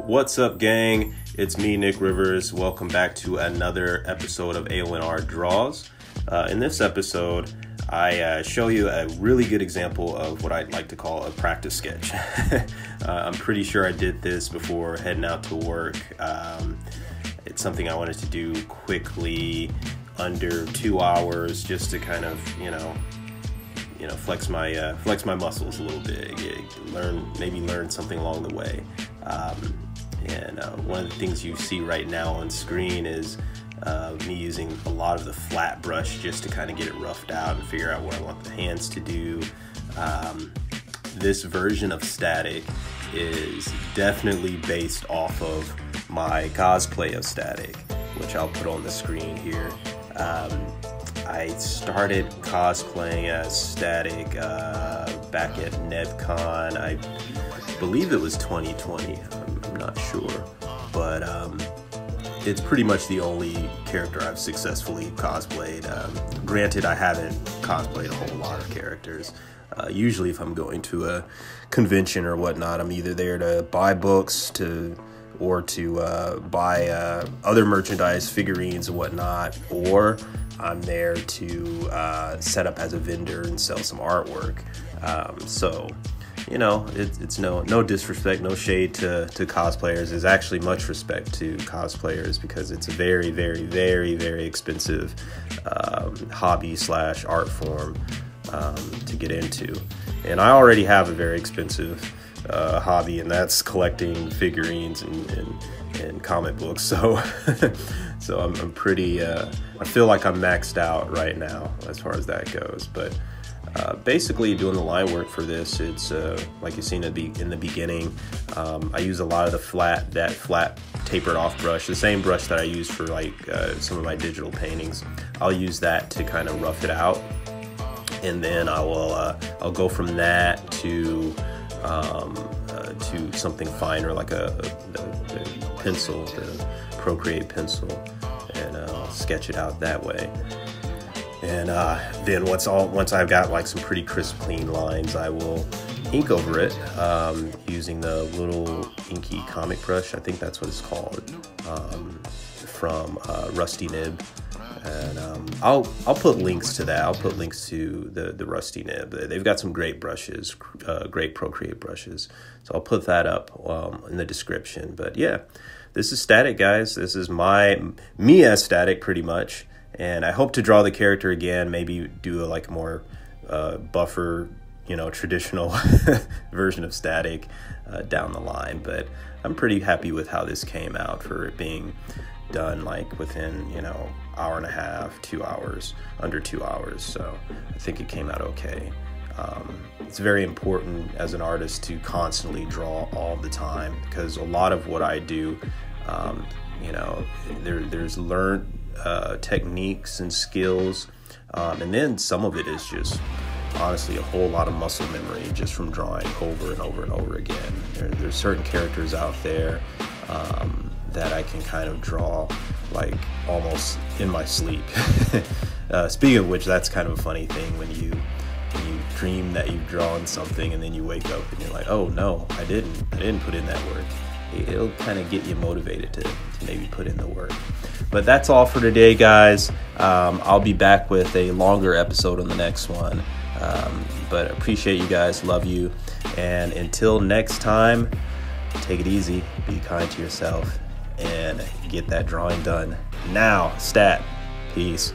What's up, gang? It's me, Nick Rivers. Welcome back to another episode of AONR Draws. In this episode, I show you a really good example of what I'd like to call a practice sketch. I'm pretty sure I did this before heading out to work. It's something I wanted to do quickly, under 2 hours, just to kind of, flex my muscles a little bit, learn something along the way. And one of the things you see right now on screen is me using a lot of the flat brush just to kind of get it roughed out and figure out what I want the hands to do. This version of Static is definitely based off of my cosplay of Static, which I'll put on the screen here. I started cosplaying as Static back at NebCon. I believe it was 2020. I'm not sure, but it's pretty much the only character I've successfully cosplayed. Granted, I haven't cosplayed a whole lot of characters. Usually if I'm going to a convention or whatnot, I'm either there to buy books or to buy other merchandise, figurines and whatnot, or I'm there to set up as a vendor and sell some artwork. So it's no disrespect, no shade to cosplayers. There's actually much respect to cosplayers because it's a very, very, very, very expensive hobby / art form to get into. And I already have a very expensive hobby, and that's collecting figurines and comic books. So so I'm pretty I feel like I'm maxed out right now as far as that goes. But basically doing the line work for this, it's like you've seen in the beginning. I use a lot of the flat tapered off brush, the same brush that I use for some of my digital paintings. I'll use that to kind of rough it out, and then I'll go from that to something finer, like the pencil, the Procreate pencil, and I'll sketch it out that way. And then once I've got like some pretty crisp, clean lines, I will ink over it using the little inky comic brush. I think that's what it's called, from Rusty Nib. And I'll put links to that. I'll put links to the Rusty Nib. They've got some great brushes, great Procreate brushes. So I'll put that up in the description. But yeah, this is Static, guys. This is me as Static, pretty much. And I hope to draw the character again, maybe do a more buffer, traditional version of Static down the line. But I'm pretty happy with how this came out for it being done within, hour and a half, 2 hours, under 2 hours. So I think it came out okay. It's very important as an artist to constantly draw all the time, because a lot of what I do, there's learned techniques and skills, and then some of it is just honestly a whole lot of muscle memory just from drawing over and over and over again. There's certain characters out there that I can kind of draw almost in my sleep. Speaking of which, that's kind of a funny thing when you dream that you've drawn something and then you wake up and you're like, oh no, I didn't put in that work. It'll kind of get you motivated to maybe put in the work. But that's all for today, guys. I'll be back with a longer episode on the next one. But appreciate you guys, love you. And until next time, take it easy, be kind to yourself, and get that drawing done. Now, Stat. Peace.